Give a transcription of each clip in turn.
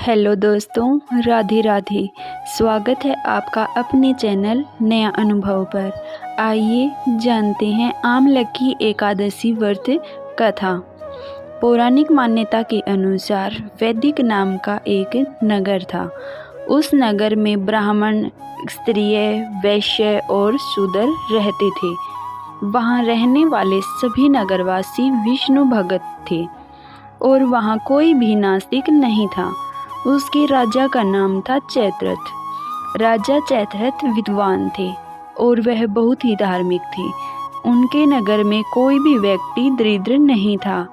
Hello दोस्तों, राधे राधे। स्वागत है आपका अपने चैनल नया अनुभव पर। आइए जानते हैं आमलकी एकादशी व्रत कथा। पौराणिक मान्यता के अनुसार वैदिक नाम का एक नगर था। उस नगर में ब्राह्मण, क्षत्रिय, वैश्य और शूद्र रहते थे। वहाँ रहने वाले सभी नगरवासी विष्णु भक्त थे और वहाँ कोई भी नास्तिक नहीं था। उसके राजा का नाम था चैत्रथ। राजा चैत्रथ विद्वान थे और वह बहुत ही धार्मिक थे। उनके नगर में कोई भी व्यक्ति दरिद्र नहीं था।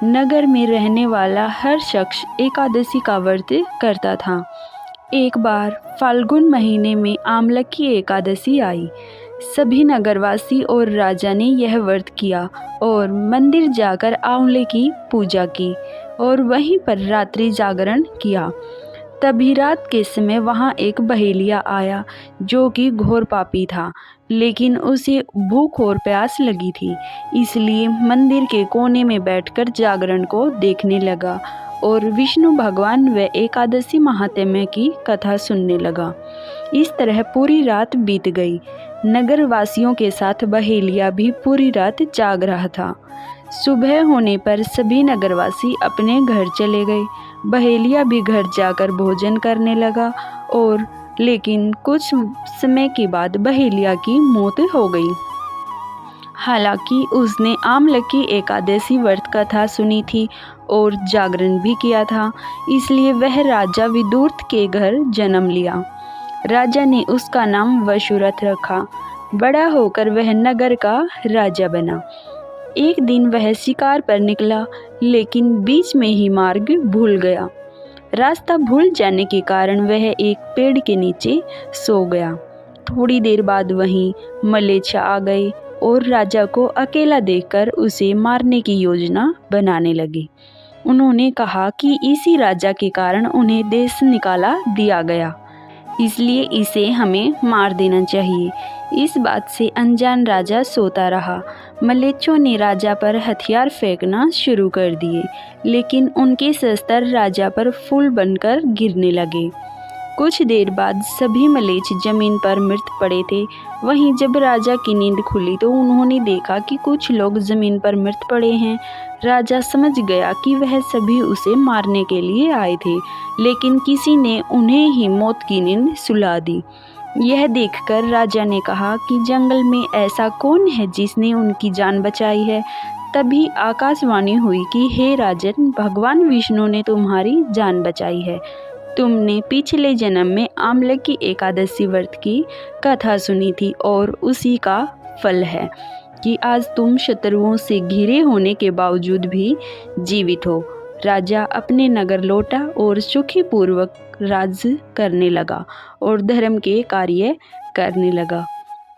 नगर में रहने वाला हर शख्स एकादशी का व्रत करता था। एक बार फाल्गुन महीने में आमलकी एकादशी आई। सभी नगरवासी और राजा ने यह व्रत किया और मंदिर जाकर आंवले की पूजा की और वहीं पर रात्रि जागरण किया। तभी रात के समय वहां एक बहेलिया आया जो कि घोर पापी था, लेकिन उसे भूख और प्यास लगी थी, इसलिए मंदिर के कोने में बैठकर जागरण को देखने लगा और विष्णु भगवान व एकादशी महात्म्य की कथा सुनने लगा। इस तरह पूरी रात बीत गई। नगर वासियों के साथ बहेलिया भी पूरी रात जाग रहा था। सुबह होने पर सभी नगरवासी अपने घर चले गए। बहेलिया भी घर जाकर भोजन करने लगा और लेकिन कुछ समय के बाद बहेलिया की मौत हो गई। हालांकि उसने आमलकी एकादशी व्रत कथा सुनी थी और जागरण भी किया था, इसलिए वह राजा विदुरथ के घर जन्म लिया। राजा ने उसका नाम वसुरथ रखा। बड़ा होकर वह नगर का राजा बना। एक दिन वह शिकार पर निकला, लेकिन बीच में ही मार्ग भूल गया। रास्ता भूल जाने के कारण वह एक पेड़ के नीचे सो गया। थोड़ी देर बाद वहीं मलेच्छ आ गए और राजा को अकेला देखकर उसे मारने की योजना बनाने लगे। उन्होंने कहा कि इसी राजा के कारण उन्हें देश निकाला दिया गया, इसलिए इसे हमें मार देना चाहिए। इस बात से अनजान राजा सोता रहा। मलेच्छों ने राजा पर हथियार फेंकना शुरू कर दिए, लेकिन उनके शस्त्र राजा पर फूल बनकर गिरने लगे। कुछ देर बाद सभी मलेच्छ जमीन पर मृत पड़े थे। वहीं जब राजा की नींद खुली तो उन्होंने देखा कि कुछ लोग जमीन पर मृत पड़े हैं। राजा समझ गया कि वह सभी उसे मारने के लिए आए थे, लेकिन किसी ने उन्हें ही मौत की नींद सुला दी। यह देखकर राजा ने कहा कि जंगल में ऐसा कौन है जिसने उनकी जान बचाई है। तभी आकाशवाणी हुई कि हे राजन, भगवान विष्णु ने तुम्हारी जान बचाई है। तुमने पिछले जन्म में आमलकी एकादशी व्रत की कथा सुनी थी और उसी का फल है कि आज तुम शत्रुओं से घिरे होने के बावजूद भी जीवित हो। राजा अपने नगर लौटा और सुखी पूर्वक राज्य करने लगा और धर्म के कार्य करने लगा।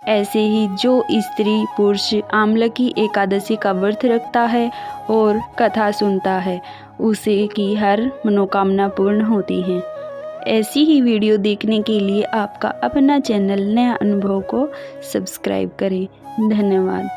ऐसे ही जो स्त्री पुरुष आमलकी एकादशी का व्रत रखता है और कथा सुनता है, उसे की हर मनोकामना पूर्ण होती है। ऐसी ही वीडियो देखने के लिए आपका अपना चैनल नया अनुभव को सब्सक्राइब करें। धन्यवाद।